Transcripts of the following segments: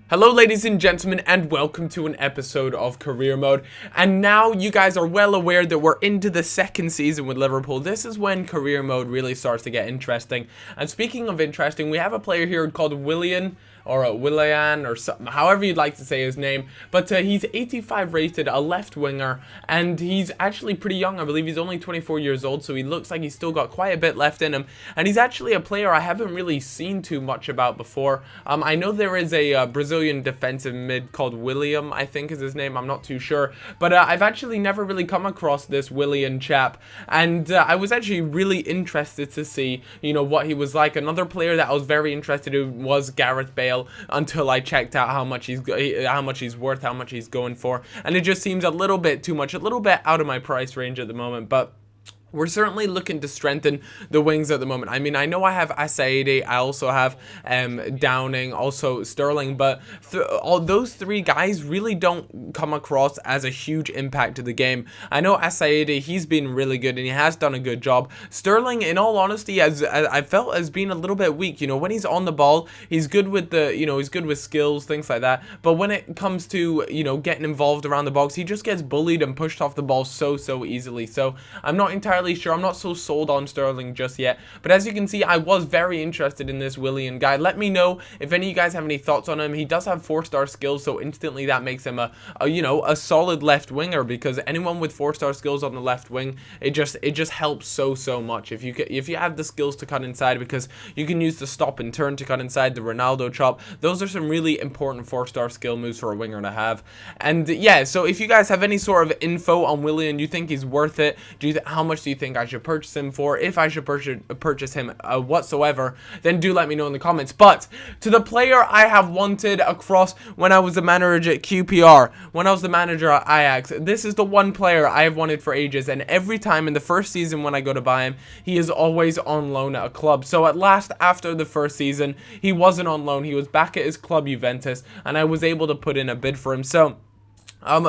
Hello ladies and gentlemen, and welcome to an episode of Career Mode. And now you guys are well aware that we're into the second season with Liverpool. This is when Career Mode really starts to get interesting. And speaking of interesting, we have a player here called Willian, or Willian, or something, however you'd like to say his name. But he's 85 rated, a left winger, and he's actually pretty young. I believe he's only 24 years old, so he looks like he's still got quite a bit left in him. And he's actually a player I haven't really seen too much about before. I know there is a Brazilian defensive mid called William, I think is his name, I'm not too sure. But I've actually never really come across this Willian chap, and I was actually really interested to see, what he was like. Another player that I was very interested in was Gareth Bale, until I checked out how much he's worth, how much he's going for, and it just seems a little bit too much, a little bit out of my price range at the moment. But we're certainly looking to strengthen the wings at the moment. I mean, I know I have Asaidi, I also have Downing, also Sterling, but all those three guys really don't come across as a huge impact to the game. I know Asaidi, he's been really good and he has done a good job. Sterling, in all honesty, as I felt, has been a little bit weak. When he's on the ball, he's good with the, he's good with skills, things like that. But when it comes to, getting involved around the box, he just gets bullied and pushed off the ball so easily. So I'm not entirely sure. I'm not so sold on Sterling just yet, but as you can see, I was very interested in this Willian guy. Let me know if any of you guys have any thoughts on him. He does have 4-star skills, so instantly that makes him a solid left winger, because anyone with 4-star skills on the left wing, it just helps so much if you have the skills to cut inside, because you can use the stop and turn to cut inside, the Ronaldo chop. Those are some really important 4-star skill moves for a winger to have. And yeah, so if you guys have any sort of info on Willian, you think he's worth it, how much do you think I should purchase him for, if I should purchase him whatsoever, then do let me know in the comments. But to the player I have wanted across when I was the manager at QPR, when I was the manager at Ajax, this is the one player I have wanted for ages, and every time in the first season when I go to buy him, he is always on loan at a club. So at last, after the first season, he wasn't on loan, he was back at his club Juventus, and I was able to put in a bid for him. So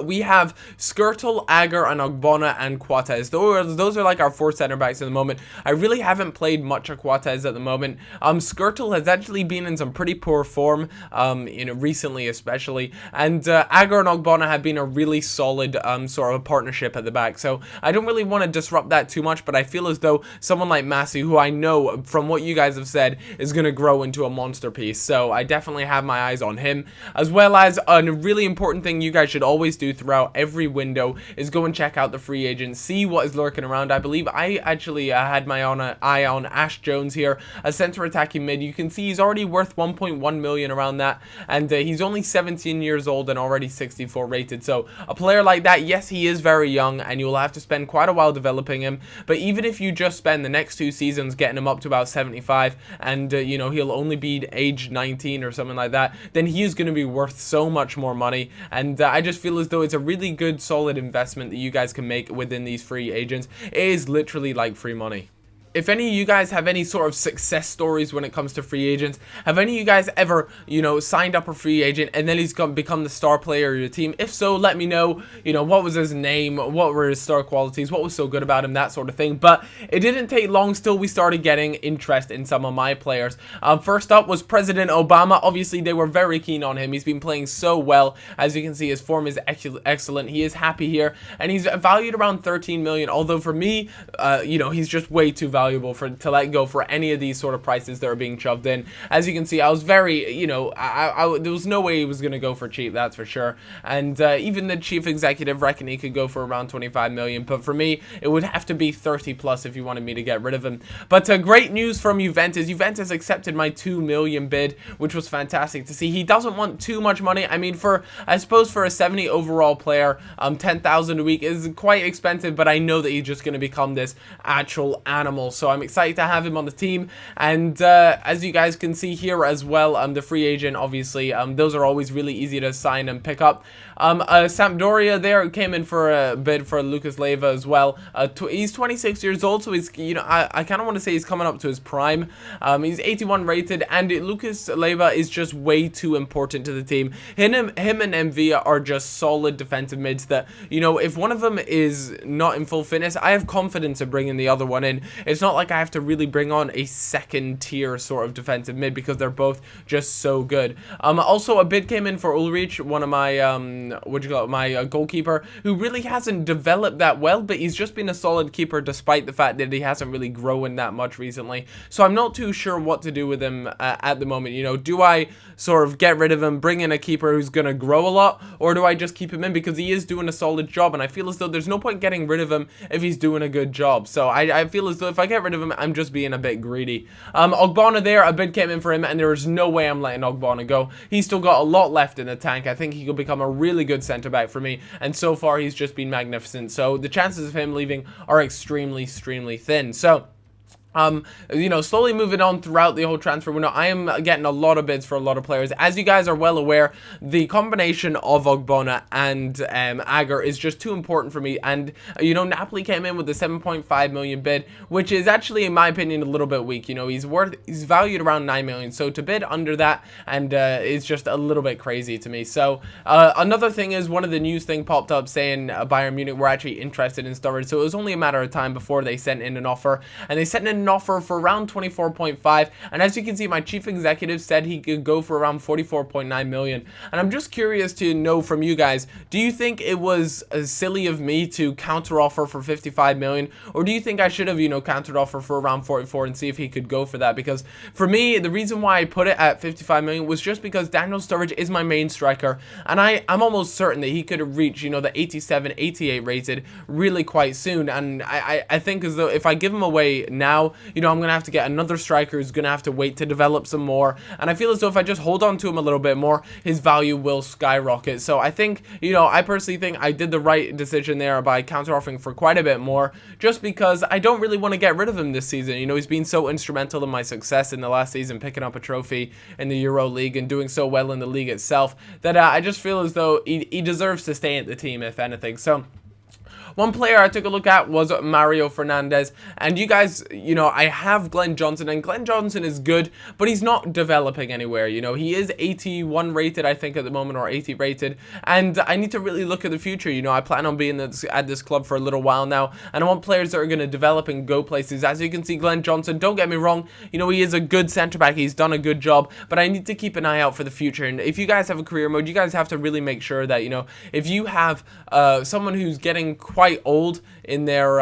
we have Skrtel, Agger, and Ogbonna, and Quatez. Those are like our 4 center backs at the moment. I really haven't played much of Quatez at the moment. Skrtel has actually been in some pretty poor form, recently especially. And Agger and Ogbonna have been a really solid sort of a partnership at the back. So I don't really want to disrupt that too much, but I feel as though someone like Massey, who I know from what you guys have said is going to grow into a monster piece. So I definitely have my eyes on him, as well as a really important thing you guys should always do throughout every window is go and check out the free agents, see what is lurking around. I believe I actually had my eye on Ash Jones here, a center attacking mid. You can see he's already worth 1.1 million around that, and he's only 17 years old and already 64 rated. So a player like that, yes, he is very young and you'll have to spend quite a while developing him, but even if you just spend the next 2 seasons getting him up to about 75, and he'll only be age 19 or something like that, then he is going to be worth so much more money. And I just feel as though it's a really good, solid investment that you guys can make within these free agents. It is literally like free money. If any of you guys have any sort of success stories when it comes to free agents, have any of you guys ever, signed up a free agent and then he's become the star player of your team? If so, let me know, what was his name, what were his star qualities, what was so good about him, that sort of thing. But it didn't take long till we started getting interest in some of my players. First up was President Obama. Obviously, they were very keen on him. He's been playing so well. As you can see, his form is excellent. He is happy here, and he's valued around 13 million, although for me, he's just way too valuable to let go for any of these sort of prices that are being shoved in. As you can see, I was very, there was no way he was going to go for cheap, that's for sure. And even the chief executive reckoned he could go for around 25 million, but for me, it would have to be 30 plus if you wanted me to get rid of him. But great news from Juventus. Juventus accepted my 2 million bid, which was fantastic to see. He doesn't want too much money. I mean, I suppose for a 70 overall player, 10,000 a week is quite expensive, but I know that he's just going to become this actual animal. So I'm excited to have him on the team. And as you guys can see here as well, the free agent, obviously, those are always really easy to sign and pick up. Sampdoria there came in for a bid for Lucas Leiva as well. He's 26 years old, so he's, I kind of want to say he's coming up to his prime. He's 81 rated, and Lucas Leiva is just way too important to the team. Him and Mvia are just solid defensive mids that, if one of them is not in full fitness, I have confidence in bringing the other one in. it's not like I have to really bring on a second tier sort of defensive mid because they're both just so good. Also a bid came in for Ulrich, one of my my goalkeeper, who really hasn't developed that well, but he's just been a solid keeper despite the fact that he hasn't really grown that much recently. So I'm not too sure what to do with him at the moment. You know, do I sort of get rid of him, bring in a keeper who's going to grow a lot, or do I just keep him in because he is doing a solid job, and I feel as though there's no point getting rid of him if he's doing a good job. So I feel as though if I get rid of him, I'm just being a bit greedy. Ogbonna there, a bid came in for him, and there is no way I'm letting Ogbonna go. He's still got a lot left in the tank. I think he could become a really good centre back for me, and so far he's just been magnificent. So the chances of him leaving are extremely thin. So you know, slowly moving on throughout the whole transfer window, I am getting a lot of bids for a lot of players. As you guys are well aware, the combination of Ogbonna and Agar is just too important for me. And, you know, Napoli came in with a 7.5 million bid, which is actually, in my opinion, a little bit weak. You know, he's valued around 9 million. So to bid under that and is just a little bit crazy to me. So another thing is, one of the news thing popped up saying Bayern Munich were actually interested in Sturridge. So it was only a matter of time before they sent in an offer, and they sent in an offer for around 24.5, and as you can see, my chief executive said he could go for around 44.9 million. And I'm just curious to know from you guys, do you think it was silly of me to counter offer for 55 million, or do you think I should have, you know, countered offer for around 44 and see if he could go for that? Because for me, the reason why I put it at 55 million was just because Daniel Sturridge is my main striker, and I'm almost certain that he could reach, you know, the 87, 88 rated really quite soon. And I think as though if I give him away now, you know, I'm going to have to get another striker who's going to have to wait to develop some more. And I feel as though if I just hold on to him a little bit more, his value will skyrocket. So I think, you know, I personally think I did the right decision there by counter-offering for quite a bit more, just because I don't really want to get rid of him this season. You know, he's been so instrumental in my success in the last season, picking up a trophy in the Euro League and doing so well in the league itself, that I just feel as though he deserves to stay at the team, if anything. So one player I took a look at was Mario Fernandes, and you guys, you know, I have Glenn Johnson, and Glenn Johnson is good, but he's not developing anywhere. You know, he is 81 rated, I think, at the moment, or 80 rated, and I need to really look at the future. You know, I plan on being at this club for a little while now, and I want players that are going to develop and go places. As you can see, Glenn Johnson, don't get me wrong, you know, he is a good centre-back, he's done a good job, but I need to keep an eye out for the future. And if you guys have a career mode, you guys have to really make sure that, you know, if you have someone who's getting quite old in their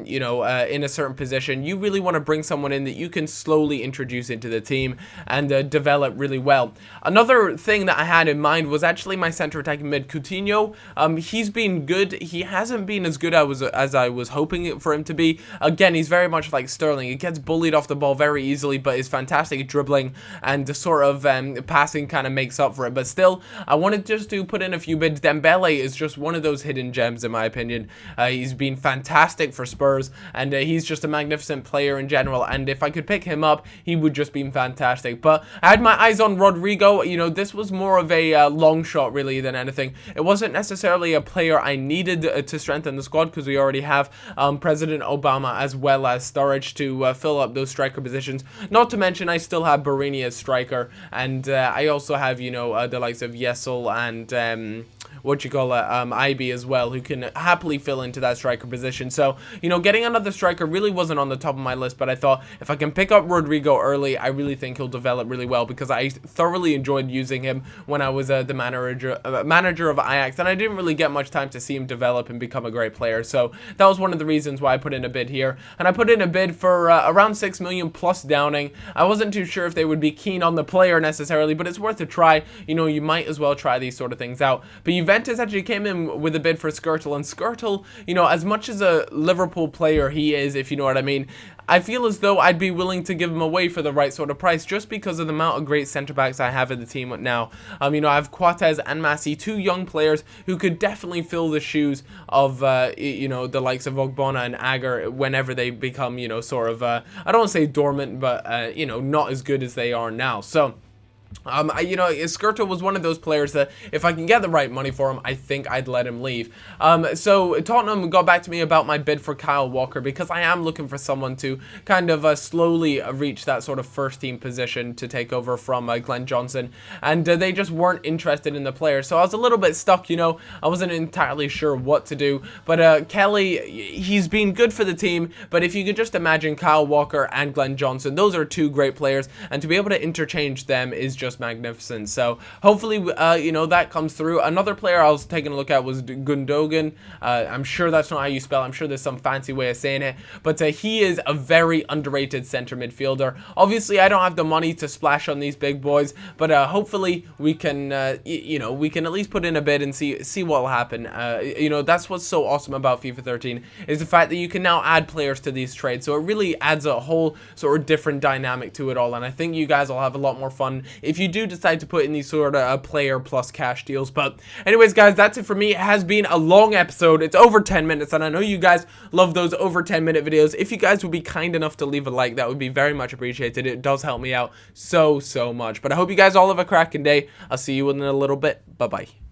you know, in a certain position, you really want to bring someone in that you can slowly introduce into the team and develop really well. Another thing that I had in mind was actually my center attacking mid, Coutinho. He's been good. He hasn't been as good as I was hoping for him to be. Again, he's very much like Sterling. He gets bullied off the ball very easily, but is fantastic at dribbling, and the sort of passing kind of makes up for it. But still, I wanted just to put in a few bids. Dembele is just one of those hidden gems, in my opinion. He's been fantastic for Spurs, and he's just a magnificent player in general, and if I could pick him up, he would just be fantastic. But I had my eyes on Rodrigo. You know, this was more of a long shot really than anything. It wasn't necessarily a player I needed to strengthen the squad, because we already have President Obama as well as Sturridge to fill up those striker positions. Not to mention, I still have Barini as striker, and I also have, you know, the likes of Yesel and IB as well, who can happily fill into that striker position. So, you know, getting another striker really wasn't on the top of my list, but I thought if I can pick up Rodrigo early, I really think he'll develop really well, because I thoroughly enjoyed using him when I was the manager of Ajax, and I didn't really get much time to see him develop and become a great player. So that was one of the reasons why I put in a bid here, and I put in a bid for around 6 million plus Downing. I wasn't too sure if they would be keen on the player necessarily, but it's worth a try. You know, you might as well try these sort of things out. But Juventus actually came in with a bid for Skrtel, and Skrtel, you know, as much as a Liverpool player he is, if you know what I mean, I feel as though I'd be willing to give him away for the right sort of price, just because of the amount of great centre-backs I have in the team now. You know, I have Coates and Massi, two young players who could definitely fill the shoes of, you know, the likes of Ogbonna and Agar whenever they become, you know, sort of, I don't want to say dormant, but, you know, not as good as they are now. So You know, Skirtle was one of those players that if I can get the right money for him, I think I'd let him leave. So Tottenham got back to me about my bid for Kyle Walker, because I am looking for someone to kind of slowly reach that sort of first team position to take over from Glenn Johnson, and they just weren't interested in the player. So I was a little bit stuck, you know. I wasn't entirely sure what to do, but Kelly, he's been good for the team, but if you could just imagine Kyle Walker and Glenn Johnson, those are two great players, and to be able to interchange them is just magnificent. So hopefully you know, that comes through. Another player I was taking a look at was Gundogan. I'm sure that's not how you spell it. I'm sure there's some fancy way of saying it, but he is a very underrated center midfielder. Obviously I don't have the money to splash on these big boys, but hopefully we can you know, we can at least put in a bid and see what will happen. You know, that's what's so awesome about FIFA 13, is the fact that you can now add players to these trades, so it really adds a whole sort of different dynamic to it all, and I think you guys will have a lot more fun if you do decide to put in these sort of player plus cash deals. But anyways, guys, that's it for me. It has been a long episode. It's over 10 minutes, and I know you guys love those over 10-minute videos. If you guys would be kind enough to leave a like, that would be very much appreciated. It does help me out so much. But I hope you guys all have a cracking day. I'll see you in a little bit. Bye bye.